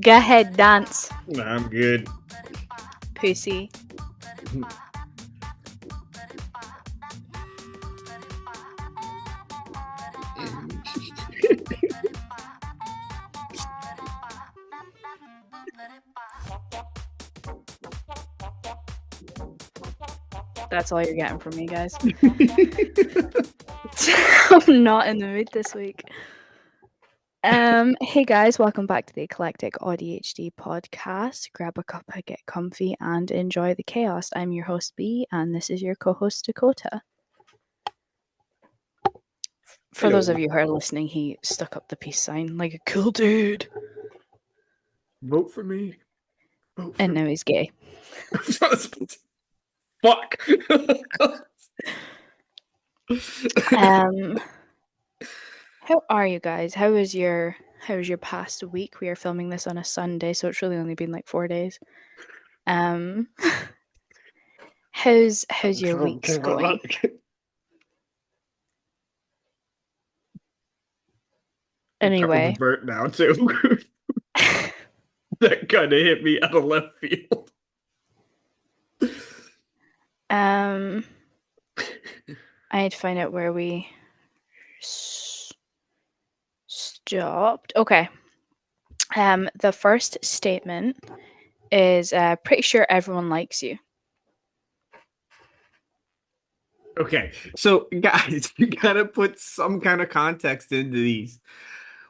Go ahead, dance. Nah, I'm good. Pussy. That's all you're getting from me, guys. I'm not in the mood this week. Hey guys, welcome back to the Eclectic ADHD podcast. Grab a cuppa, get comfy, and enjoy the chaos. I'm your host B, and this is your co-host Dakota. For Hello. those of you who are listening, he stuck up the peace sign like a cool dude. Vote for me. Vote for And now he's gay. Fuck. How are you guys? How was your past week? We are filming this on a Sunday, so it's really only been like 4 days. How's your weeks going? Anyway, Vert now too. That kind of hit me out of left field. I had to find out where we stopped. Okay. The first statement is pretty sure everyone likes you. Okay, so guys, you gotta put some kind of context into these.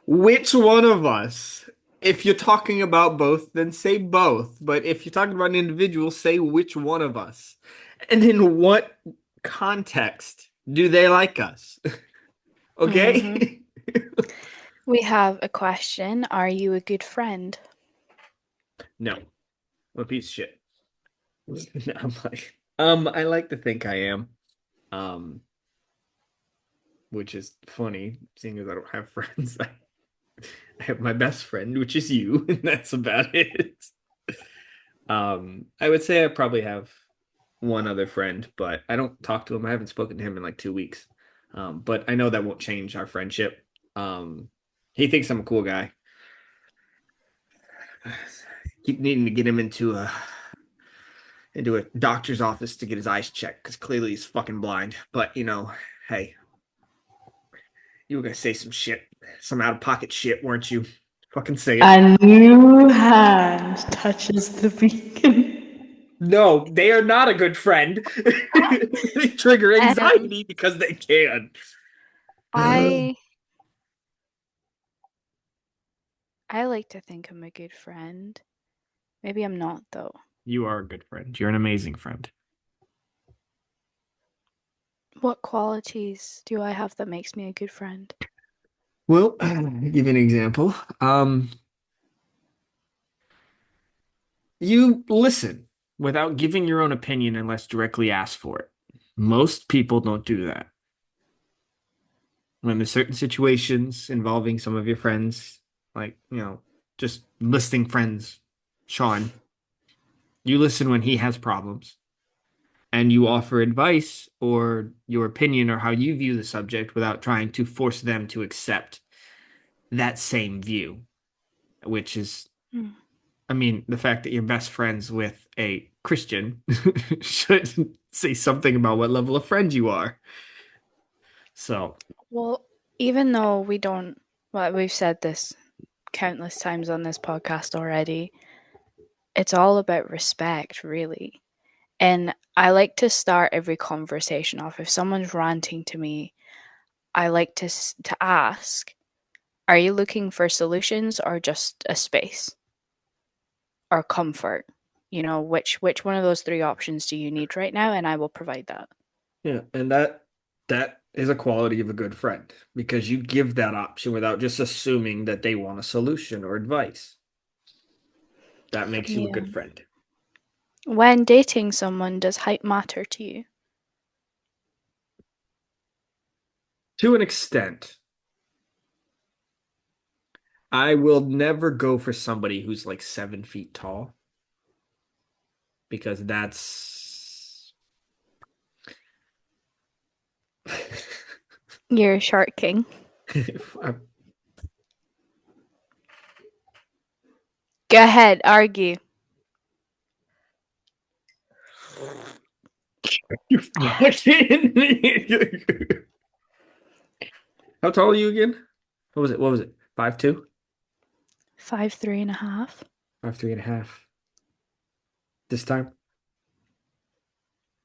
Which one of us, if you're talking about both, then say both. But if you're talking about an individual, say which one of us. And in what context do they like us? Okay? Mm-hmm. We have a question. Are you a good friend? No. I'm a piece of shit. No, I'm like, I like to think I am. Which is funny, seeing as I don't have friends. I have my best friend, which is you, and that's about it. I would say I probably have one other friend, but I don't talk to him. I haven't spoken to him in like 2 weeks. But I know that won't change our friendship. He thinks I'm a cool guy. Keep needing to get him into a doctor's office to get his eyes checked because clearly he's fucking blind. But hey, you were gonna say some shit, some out of pocket shit, weren't you? Fucking say it. A new hand touches the beacon. No, they are not a good friend. They trigger anxiety because they can. I like to think I'm a good friend. Maybe I'm not, though. You are a good friend. You're an amazing friend. What qualities do I have that makes me a good friend? Well, I'll give you an example. You listen without giving your own opinion unless directly asked for it. Most people don't do that. When there's certain situations involving some of your friends, like, just listing friends, Sean, you listen when he has problems and you offer advice or your opinion or how you view the subject without trying to force them to accept that same view, which is, I mean, the fact that you're best friends with a Christian should say something about what level of friend you are. So, well, even though we've said this countless times on this podcast already, it's all about respect, really. And I like to start every conversation off. If someone's ranting to me, I like to ask, are you looking for solutions or just a space or comfort? Which one of those three options do you need right now? And I will provide that. yeah, and that is a quality of a good friend because you give that option without just assuming that they want a solution or advice. That makes you a good friend. When dating someone, does height matter to you? To an extent. I will never go for somebody who's like 7 feet tall because that's You're a shark king. Go ahead, argue. You fucking. How tall are you again? What was it? What was it? 5'2"? 5'3" and a half. 5'3.5" this time.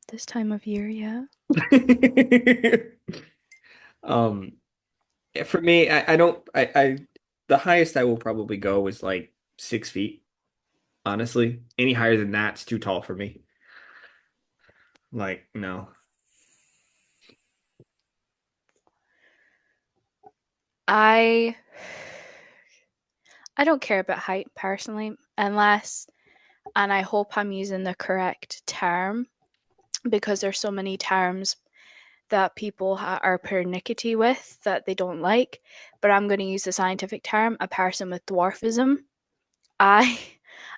This time of year, yeah. Um, for me, I don't, the highest I will probably go is like 6 feet. Honestly, any higher than that's too tall for me. Like, no. I I don't care about height personally, unless, and I hope I'm using the correct term because there's so many terms that people are pernickety with that they don't like. But I'm going to use the scientific term: a person with dwarfism. I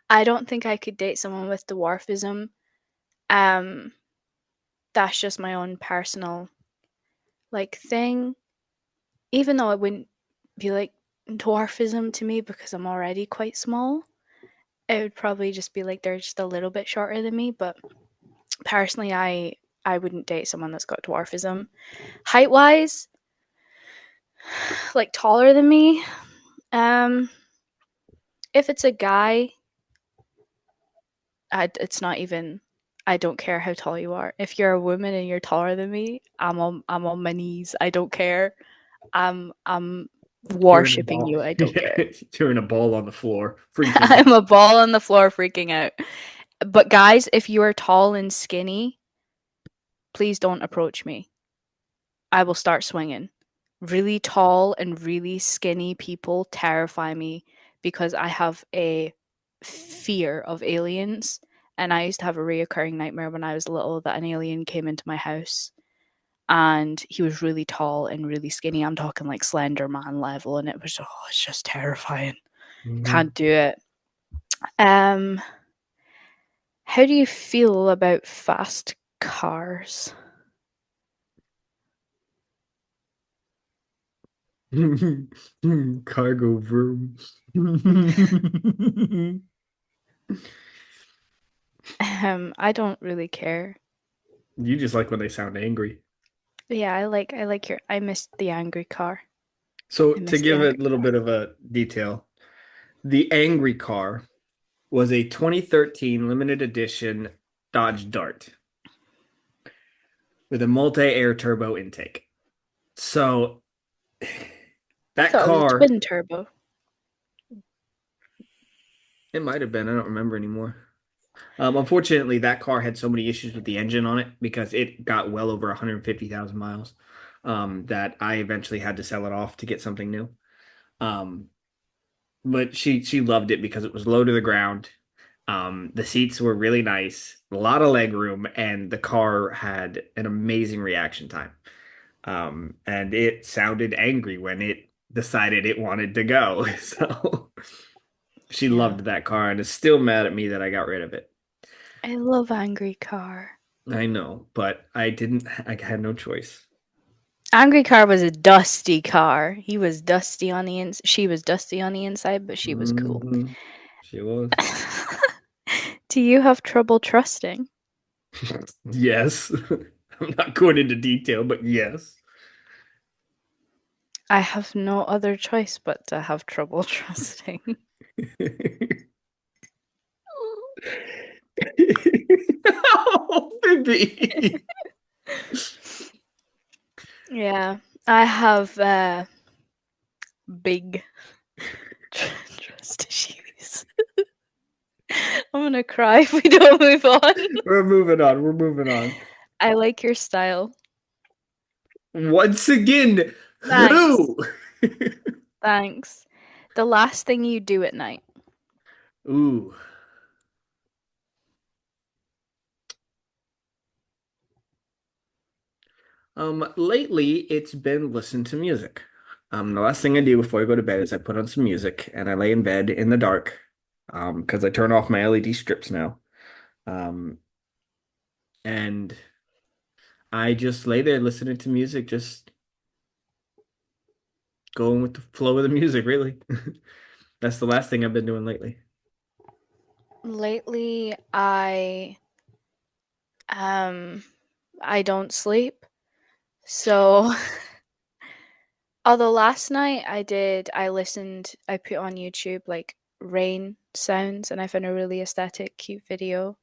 I don't think I could date someone with dwarfism. Um, that's just my own personal like thing. Even though it wouldn't be like dwarfism to me because I'm already quite small. It would probably just be like they're just a little bit shorter than me, but personally I wouldn't date someone that's got dwarfism. Height wise, like taller than me, um if it's a guy, it's not even, I don't care how tall you are. If you're a woman and you're taller than me, I'm on my knees. I don't care. I'm You're in a worshipping ball. you. I don't Yeah, care. you're in a ball on the floor, freaking. I'm a ball on the floor freaking out. But guys, if you are tall and skinny, please don't approach me. I will start swinging. Really tall and really skinny people terrify me because I have a fear of aliens. And I used to have a reoccurring nightmare when I was little that an alien came into my house and he was really tall and really skinny. I'm talking like Slender Man level, and it was, oh, it's just terrifying. Mhm. Can't do it. Um, how do you feel about fast cars? Cargo vroom. I don't really care. You just like when they sound angry. Yeah, I like your, I missed the angry car. So I to missed the give a angry little car. bit of a detail, the angry car was a 2013 limited edition Dodge Dart with a multi-air turbo intake. So I that thought it was a car, twin turbo. it might have been, I don't remember anymore. Unfortunately, that car had so many issues with the engine on it because it got well over 150,000 miles, that I eventually had to sell it off to get something new. Um, but she loved it because it was low to the ground. The seats were really nice, a lot of leg room, and the car had an amazing reaction time. And it sounded angry when it decided it wanted to go. So she Yeah. loved that car and is still mad at me that I got rid of it. I love angry car. I know, but I didn't, I had no choice. Angry car was a dusty car. He was dusty on the ins. She was dusty on the inside, but she was cool. Hmm. She was. Do you have trouble trusting? Yes. I'm not going into detail, but yes. I have no other choice but to have trouble trusting. Oh, baby. Yeah, I have big trust issues. I'm gonna cry if we don't move on. We're moving on. We're moving on. I like your style. Once again, Thanks. who? Thanks. The last thing you do at night. Ooh. Lately it's been listen to music. The last thing I do before I go to bed is I put on some music and I lay in bed in the dark. Because I turn off my LED strips now. Um, and I just lay there listening to music, just going with the flow of the music, really. That's the last thing I've been doing lately. Lately, um I don't sleep. So, although last night I put on YouTube like rain sounds and I found a really aesthetic, cute video.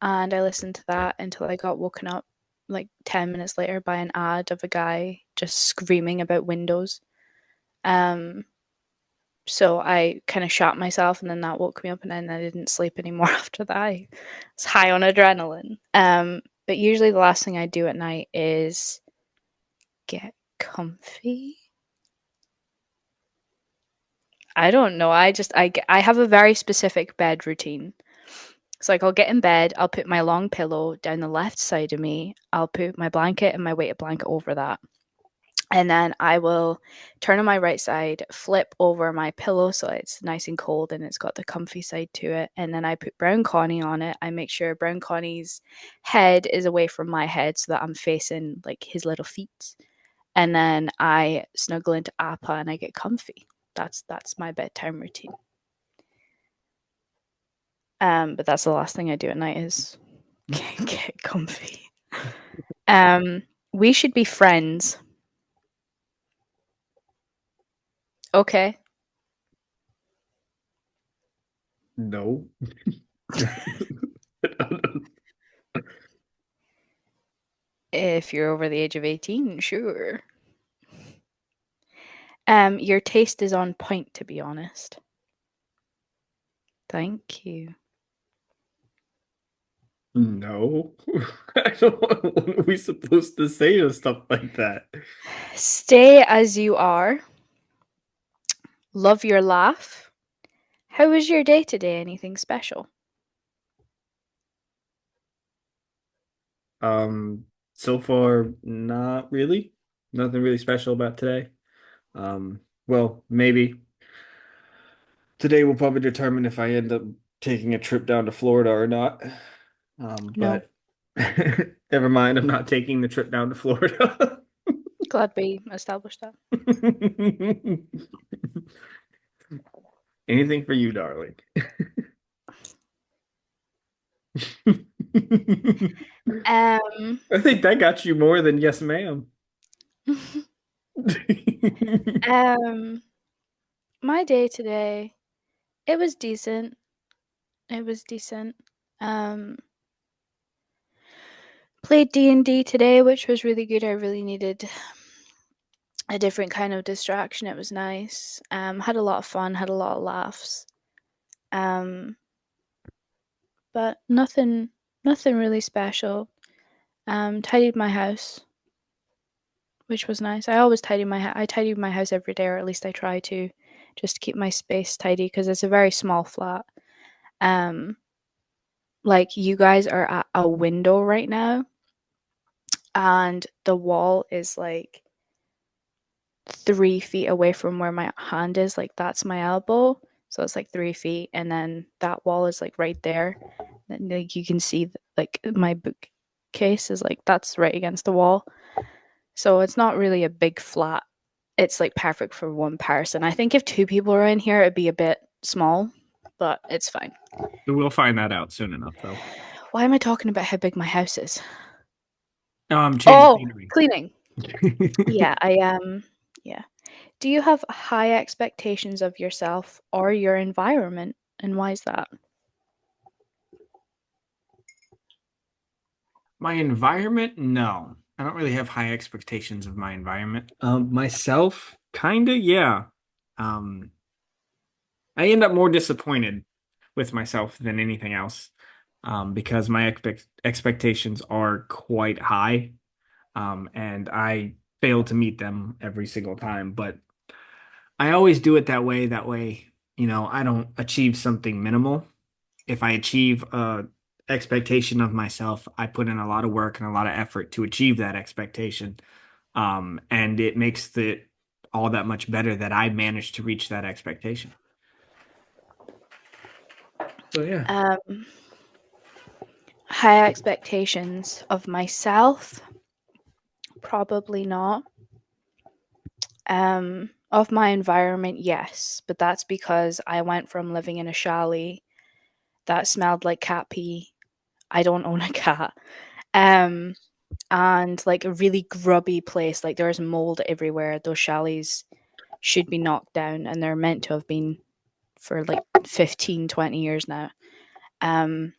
And I listened to that until I got woken up like 10 minutes later by an ad of a guy just screaming about windows. Um, so I kind of shot myself, and then that woke me up, and then I didn't sleep anymore after that. I was high on adrenaline. But usually the last thing I do at night is get comfy. I don't know. I have a very specific bed routine. So like I'll get in bed, I'll put my long pillow down the left side of me, I'll put my blanket and my weighted blanket over that. And then I will turn on my right side, flip over my pillow so it's nice and cold and it's got the comfy side to it. And then I put Brown Connie on it. I make sure Brown Connie's head is away from my head so that I'm facing like his little feet. And then I snuggle into Appa and I get comfy. That's my bedtime routine. But that's the last thing I do at night is get comfy. Um, we should be friends. Okay. No. If you're over the age of 18, sure. Your taste is on point, to be honest. Thank you. No. I don't what are we supposed to say to stuff like that? Stay as you are. Love your laugh. How was your day today? Anything special? Um, so far, not really. Nothing really special about today. Well, maybe today will probably determine if I end up taking a trip down to Florida or not. No. But never mind, I'm not taking the trip down to Florida. Glad we established that. Anything for you, darling. Um, I think that got you more than yes, ma'am. um, my day today, it was decent. It was decent. Um, played D&D today, which was really good. I really needed a different kind of distraction. It was nice. Had a lot of fun, had a lot of laughs. Um, but nothing really special. Tidied my house, which was nice. I tidy my house every day, or at least I try to, just to keep my space tidy because it's a very small flat. Um, like you guys are at a window right now, and the wall is like 3 feet away from where my hand is. Like that's my elbow, so it's like 3 feet, and then that wall is like right there. And, like you can see, like my bookcase is like that's right against the wall. So it's not really a big flat. It's like perfect for one person. I think if two people are in here, it'd be a bit small, but it's fine. We'll find that out soon enough, though. Why am I talking about how big my house is? Change of Oh, scenery. cleaning. Yeah, yeah. Do you have high expectations of yourself or your environment, and why is that? My environment, no. I don't really have high expectations of my environment. Myself, kinda, yeah. Um, I end up more disappointed with myself than anything else, because my expectations are quite high, and I fail to meet them every single time. But I always do it that way. That way, I don't achieve something minimal. If I achieve a expectation of myself, I put in a lot of work and a lot of effort to achieve that expectation. And it makes it all that much better that I managed to reach that expectation. So yeah. Um, High expectations of myself? Probably not. Of my environment, yes, but that's because I went from living in a chalet that smelled like cat pee. I don't own a cat. Um, and like a really grubby place. Like there's mold everywhere. Those chalets should be knocked down, and they're meant to have been for like 15, 20 years now. Um,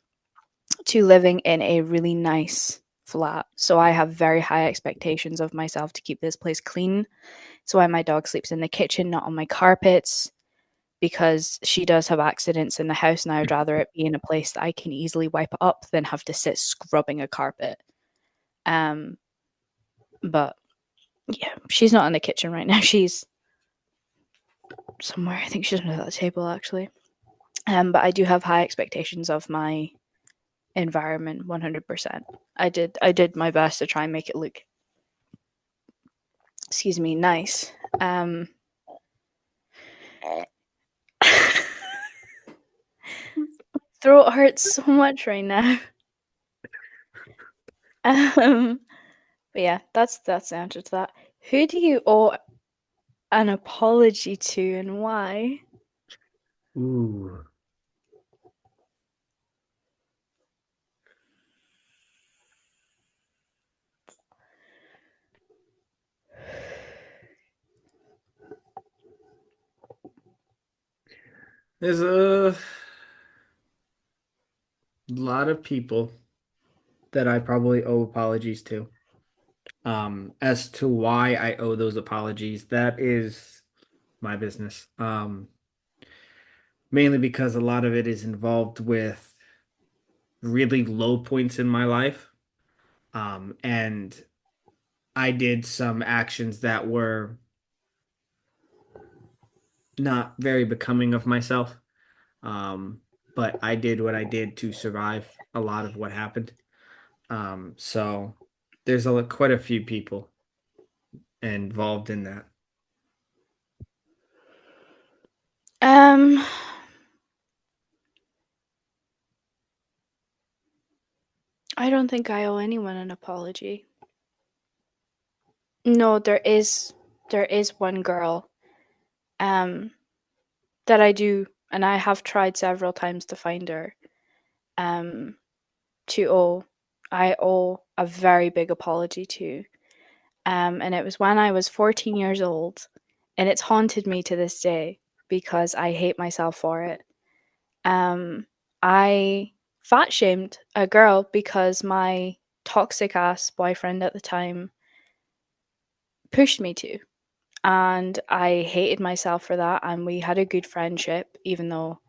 to living in a really nice flat. So I have very high expectations of myself to keep this place clean. So why my dog sleeps in the kitchen, not on my carpets, because she does have accidents in the house, and I would rather it be in a place that I can easily wipe up than have to sit scrubbing a carpet. Um, but yeah, she's not in the kitchen right now. She's somewhere. I think she's under that table actually. But I do have high expectations of my environment. 100%. I did my best to try and make it look, excuse me, nice. Throat hurts so much right now. Um, but yeah, that's the answer to that. Who do you owe an apology to and why? Ooh. There's a lot of people that I probably owe apologies to. As to why I owe those apologies, that is my business. Mainly because a lot of it is involved with really low points in my life. And I did some actions that were not very becoming of myself. Um, but I did what I did to survive a lot of what happened. So there's quite a few people involved in that. Um, I don't think I owe anyone an apology. No, there is one girl um that I do, and I have tried several times to find her. Um to owe I owe a very big apology to. And it was when I was 14 years old, and it's haunted me to this day because I hate myself for it. Um, I fat shamed a girl because my toxic ass boyfriend at the time pushed me to. And I hated myself for that. And we had a good friendship, even though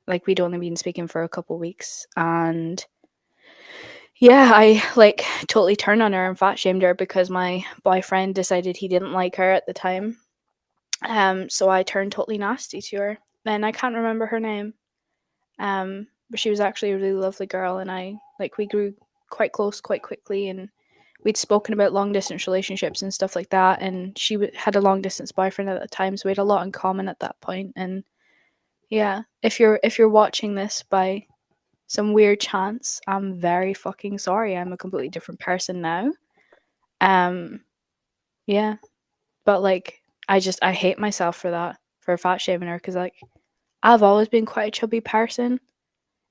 like we'd only been speaking for a couple weeks. And yeah, I like totally turned on her and fat shamed her because my boyfriend decided he didn't like her at the time. So I turned totally nasty to her. And I can't remember her name. But she was actually a really lovely girl, and we grew quite close quite quickly, and we'd spoken about long distance relationships and stuff like that. And she had a long distance boyfriend at the time, so we had a lot in common at that point. And yeah, if you're watching this by some weird chance, I'm very fucking sorry. I'm a completely different person now. Um, yeah, but like I hate myself for that, for fat shaming her, because like I've always been quite a chubby person,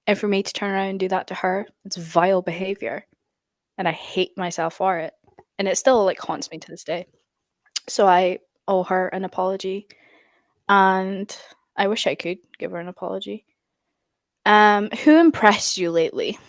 and for me to turn around and do that to her, it's vile behavior, and I hate myself for it, and it still like haunts me to this day. So I owe her an apology, and I wish I could give her an apology. Who impressed you lately?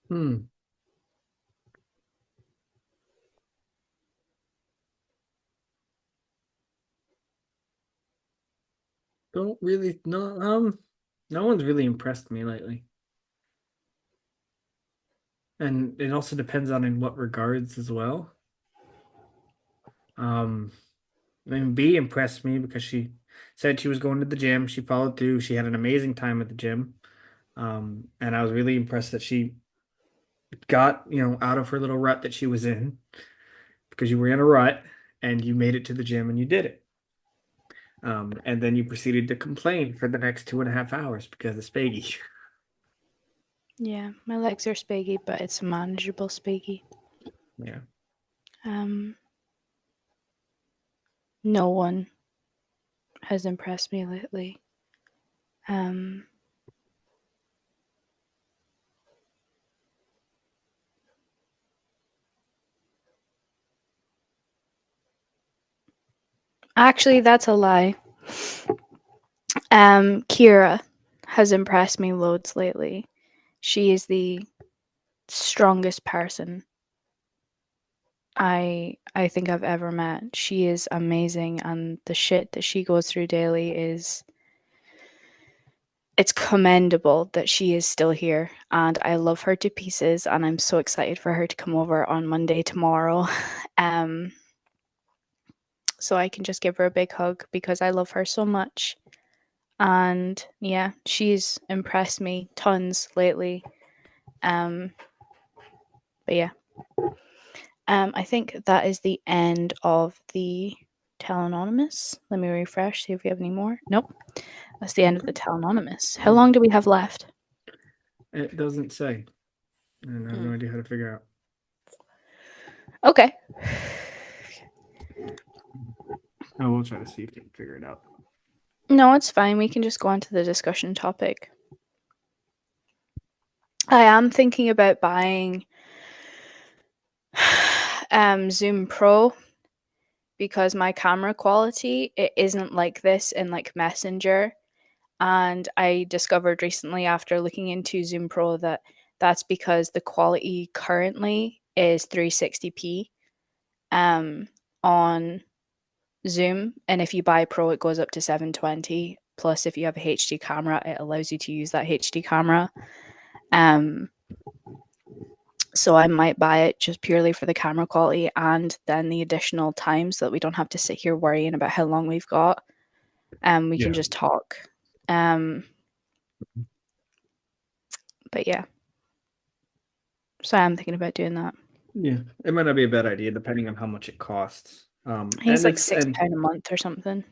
Hmm. Don't really no no one's really impressed me lately. And it also depends on in what regards as well. Um, I mean, B impressed me because she said she was going to the gym. She followed through. She had an amazing time at the gym. And I was really impressed that she got, out of her little rut that she was in because you were in a rut and you made it to the gym and you did it. And then you proceeded to complain for the next 2.5 hours because of Spaggy. Yeah, my legs are spaggy, but it's manageable spaggy. Yeah. Um, no one has impressed me lately. Um, actually, that's a lie. Kira has impressed me loads lately. She is the strongest person I think I've ever met. She is amazing, and the shit that she goes through daily is it's commendable that she is still here, and I love her to pieces, and I'm so excited for her to come over on Monday tomorrow. Um so I can just give her a big hug because I love her so much. And yeah, she's impressed me tons lately. Um but yeah, I think that is the end of the Tell Anonymous. Let me refresh, see if we have any more. Nope, that's the end of Okay. the Tell Anonymous. How Yeah. long do we have left? It doesn't say, and I have no Mm. idea how to figure out. Okay. Oh, we'll try to see if we can figure it out. No, it's fine. We can just go on to the discussion topic. I am thinking about buying Zoom Pro because my camera quality it isn't like this in like Messenger. And I discovered recently after looking into Zoom Pro that that's because the quality currently is 360p on Zoom, and if you buy Pro, it goes up to 720. Plus, if you have a HD camera, it allows you to use that HD camera. Um, so I might buy it just purely for the camera quality and then the additional time so that we don't have to sit here worrying about how long we've got. We can Yeah. just talk. Um, but yeah, so I'm thinking about doing that. Yeah, it might not be a bad idea depending on how much it costs. I think it's like £6 a month or something.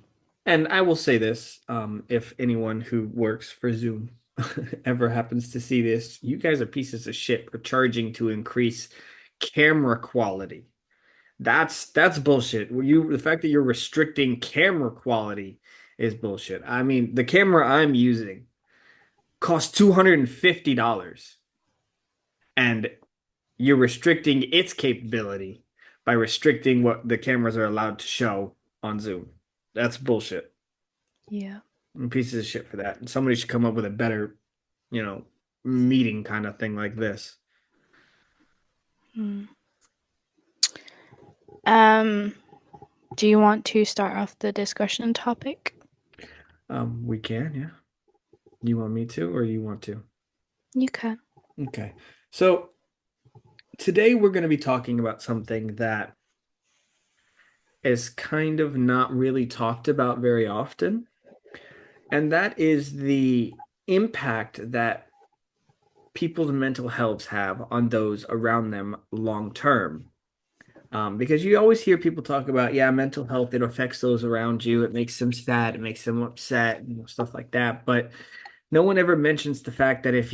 And I will say this, if anyone who works for Zoom ever happens to see this, you guys are pieces of shit for charging to increase camera quality. That's bullshit. The fact that you're restricting camera quality is bullshit. I mean, the camera I'm using costs $250 and you're restricting its capability by restricting what the cameras are allowed to show on Zoom. That's bullshit. Yeah. I'm pieces of shit for that. And somebody should come up with a better, you know, meeting kind of thing like this. Hmm. Um, do you want to start off the discussion topic? We can, yeah. You want me to, or you want to? You can. Okay. So today we're going to be talking about something that is kind of not really talked about very often, and that is the impact that people's mental health have on those around them long term. Because you always hear people talk about, yeah, mental health, it affects those around you. It makes them sad, it makes them upset, stuff like that. But no one ever mentions the fact that if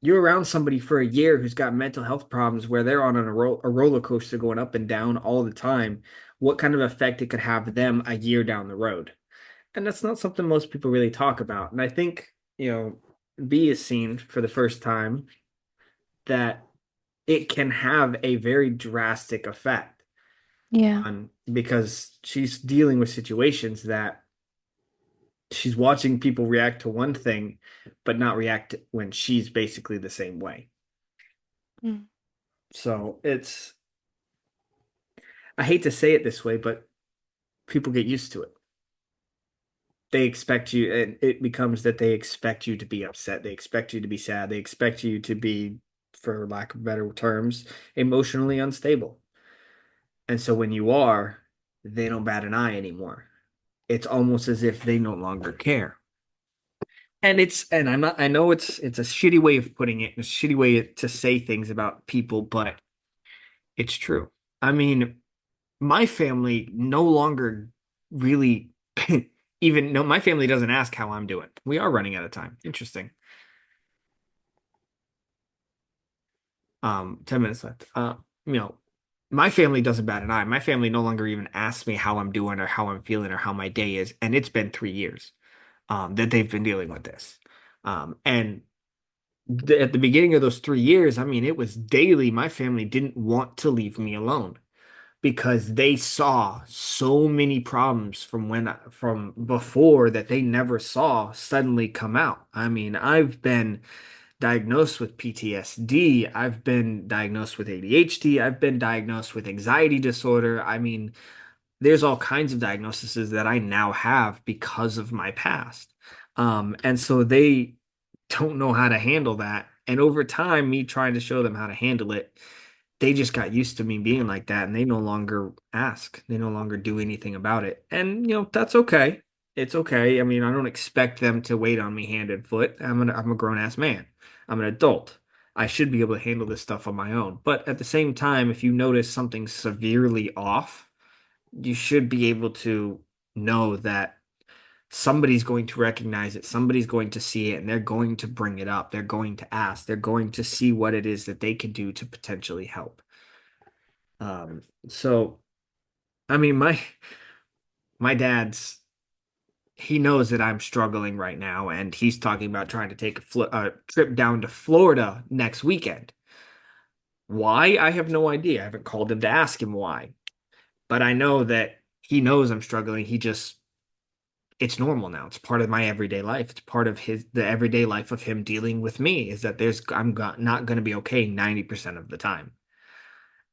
you're around somebody for a year who's got mental health problems where they're on a roller coaster going up and down all the time, what kind of effect it could have them a year down the road. And that's not something most people really talk about. And I think, B is seen for the first time that it can have a very drastic effect Yeah. on because she's dealing with situations that she's watching people react to one thing, but not react when she's basically the same way. Mm. So I hate to say it this way, but people get used to it. They expect you, and it becomes that they expect you to be upset. They expect you to be sad. They expect you to be, for lack of better terms, emotionally unstable. And so when you are, they don't bat an eye anymore. It's almost as if they no longer care. And I'm not I know it's a shitty way of putting it, a shitty way to say things about people, but it's true. I mean, my family no longer really even no, my family doesn't ask how I'm doing. We are running out of time. Interesting. 10 minutes left. You know, my family doesn't bat an eye. My family no longer even asks me how I'm doing or how I'm feeling or how my day is. And it's been 3 years that they've been dealing with this. And at the beginning of those 3 years, I mean, it was daily. My family didn't want to leave me alone because they saw so many problems from before that they never saw suddenly come out. I mean, I've been diagnosed with PTSD. I've been diagnosed with ADHD. I've been diagnosed with anxiety disorder. I mean, there's all kinds of diagnoses that I now have because of my past. And so they don't know how to handle that. And over time, me trying to show them how to handle it, they just got used to me being like that and they no longer ask. They no longer do anything about it. And that's okay. It's okay. I mean, I don't expect them to wait on me hand and foot. I'm a grown ass man. I'm an adult. I should be able to handle this stuff on my own. But at the same time, if you notice something severely off, you should be able to know that somebody's going to recognize it, somebody's going to see it, and they're going to bring it up. They're going to ask, they're going to see what it is that they can do to potentially help. So I mean, my dad's he knows that I'm struggling right now, and he's talking about trying to take a trip down to Florida next weekend. Why? I have no idea. I haven't called him to ask him why, but I know that he knows I'm struggling. It's normal now. It's part of my everyday life. It's part of the everyday life of him dealing with me is that not going to be okay 90% of the time.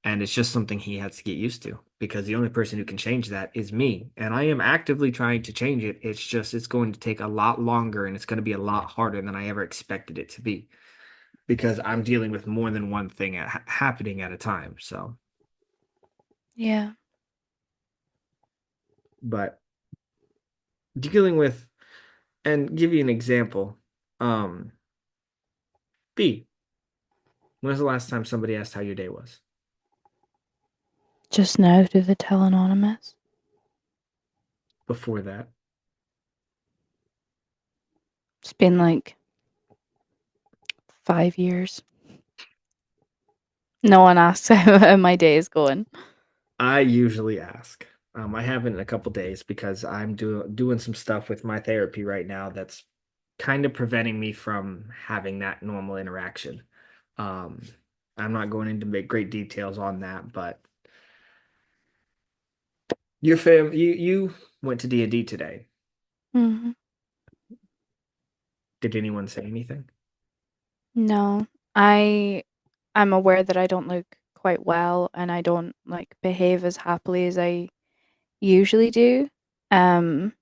And it's just something he has to get used to because the only person who can change that is me. And I am actively trying to change it. It's going to take a lot longer and it's going to be a lot harder than I ever expected it to be because I'm dealing with more than one thing happening at a time. So, Yeah. but dealing with, and give you an example, um, B, when was the last time somebody asked how your day was? Just now to the tell anonymous. Before that? It's been like 5 years. No one asks how my day is going. I usually ask. I haven't in a couple days because I'm doing some stuff with my therapy right now that's kind of preventing me from having that normal interaction. Um, I'm not going into big great details on that, but you went to D&D today. Hmm. Did anyone say anything? No, I'm aware that I don't look quite well and I don't like behave as happily as I usually do. Um,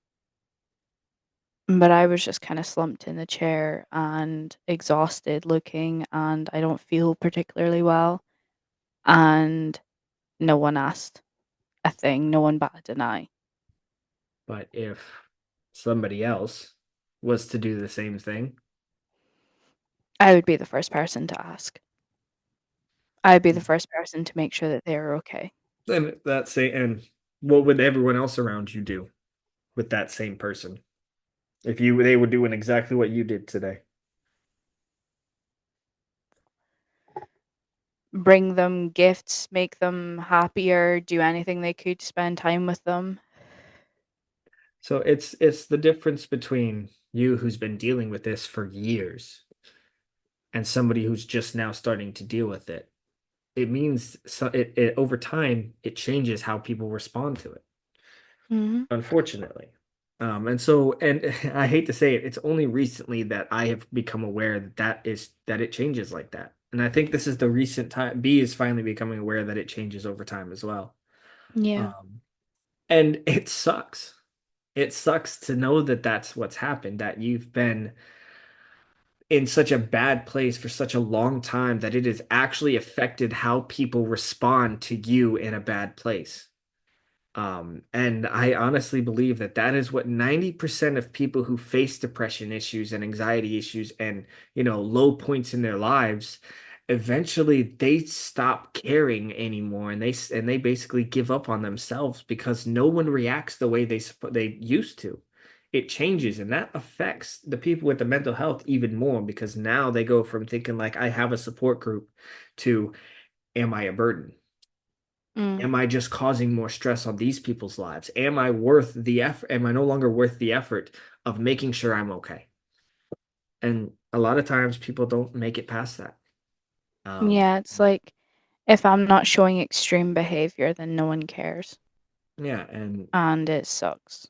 but I was just kind of slumped in the chair and exhausted looking, and I don't feel particularly well. And no one asked a thing, no one batted an eye. But if somebody else was to do the same thing, I would be the first person to ask. I'd be the first person to make sure that they are okay. then and what would everyone else around you do with that same person? If they were doing exactly what you did today. Bring them gifts, make them happier, do anything they could to spend time with them. So it's the difference between you who's been dealing with this for years and somebody who's just now starting to deal with it. It means it over time it changes how people respond to it, Hmm. unfortunately. And I hate to say it, it's only recently that I have become aware that it changes like that. And I think this is the recent time B is finally becoming aware that it changes over time as well. Yeah. Um, and it sucks. It sucks to know that that's what's happened, that you've been in such a bad place for such a long time that it has actually affected how people respond to you in a bad place. And I honestly believe that that is what 90% of people who face depression issues and anxiety issues and, low points in their lives, eventually they stop caring anymore and they basically give up on themselves because no one reacts the way they used to. it changes, and that affects the people with the mental health even more because now they go from thinking like I have a support group to am I a burden? Mm. Am I just causing more stress on these people's lives? Am I worth the effort? Am I no longer worth the effort of making sure I'm okay? And a lot of times people don't make it past that. Um, Yeah, it's like if I'm not showing extreme behavior, then no one cares. yeah, and And it sucks.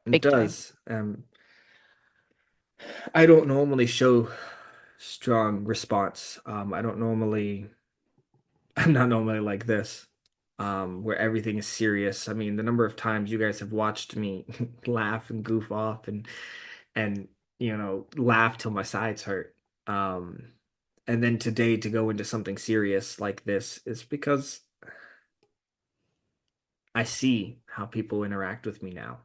it Big time. does. I don't normally show strong response. I don't normally, I'm not normally like this, where everything is serious. I mean, the number of times you guys have watched me laugh and goof off and laugh till my sides hurt. Um, and then today to go into something serious like this is because I see how people interact with me now.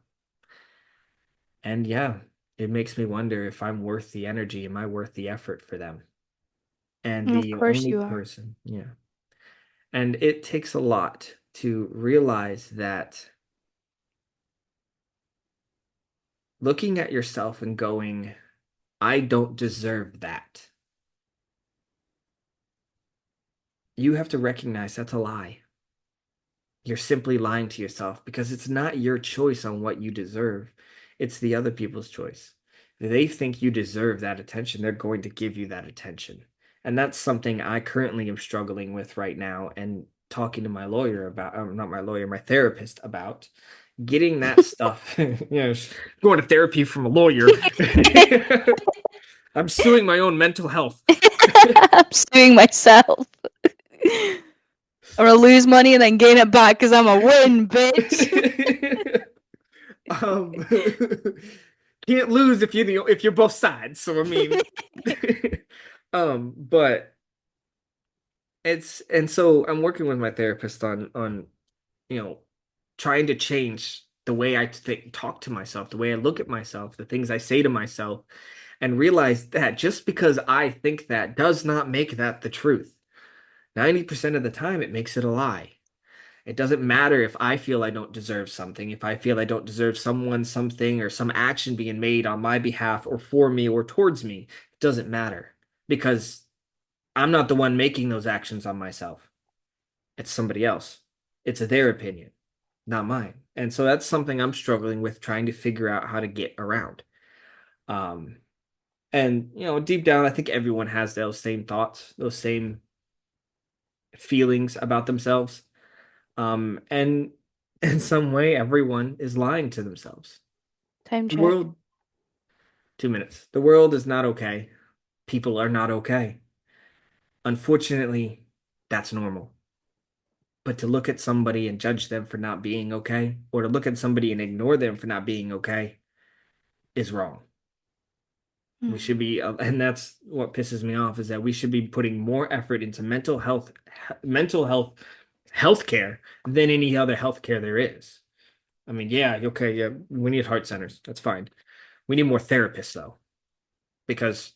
And yeah, it makes me wonder if I'm worth the energy. Am I worth the effort for them? And Of the course only you are. person, yeah. And it takes a lot to realize that looking at yourself and going, I don't deserve that. You have to recognize that's a lie. You're simply lying to yourself because it's not your choice on what you deserve. It's the other people's choice. They think you deserve that attention. They're going to give you that attention. And that's something I currently am struggling with right now and talking to my lawyer about, not my lawyer, my therapist about getting that stuff, going to therapy from a lawyer. I'm suing my own mental health. I'm suing myself. I'm gonna lose money and then gain it back because I'm a win, bitch. Um, can't lose if you're both sides. So I mean, but so I'm working with my therapist on you know trying to change the way I talk to myself, the way I look at myself, the things I say to myself, and realize that just because I think that does not make that the truth. 90% of the time, it makes it a lie. It doesn't matter if I feel I don't deserve something, if I feel I don't deserve someone, something, or some action being made on my behalf or for me or towards me. It doesn't matter because I'm not the one making those actions on myself. It's somebody else. It's their opinion, not mine. And so that's something I'm struggling with trying to figure out how to get around. Um, and deep down, I think everyone has those same thoughts, those same feelings about themselves. And in some way, everyone is lying to themselves. Time The check. world, 2 minutes. The world is not okay. People are not okay. Unfortunately, that's normal. But to look at somebody and judge them for not being okay, or to look at somebody and ignore them for not being okay, is wrong. We Mm. should be, and that's what pisses me off, is that we should be putting more effort into mental health, healthcare than any other healthcare there is. I mean, yeah, okay, yeah, we need heart centers. That's fine. We need more therapists though, because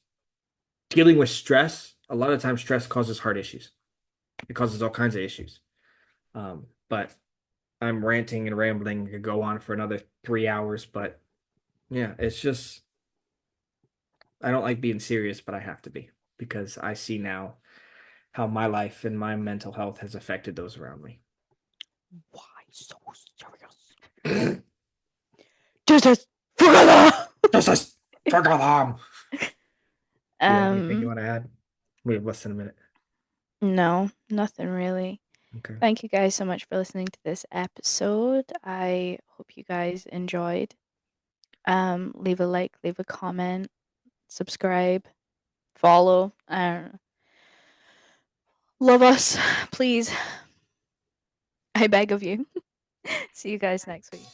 dealing with stress, a lot of times stress causes heart issues. It causes all kinds of issues. But I'm ranting and rambling. I could go on for another 3 hours, but yeah, it's just I don't like being serious, but I have to be because I see now how my life and my mental health has affected those around me. Why so serious? This is further. This is trigger alarm. Do you have anything you um, want to add? We have less than a minute. no, nothing really. Okay. Thank you guys so much for listening to this episode. I hope you guys enjoyed. Leave a like, leave a comment, subscribe, follow. Love us, please. I beg of you. See you guys next week.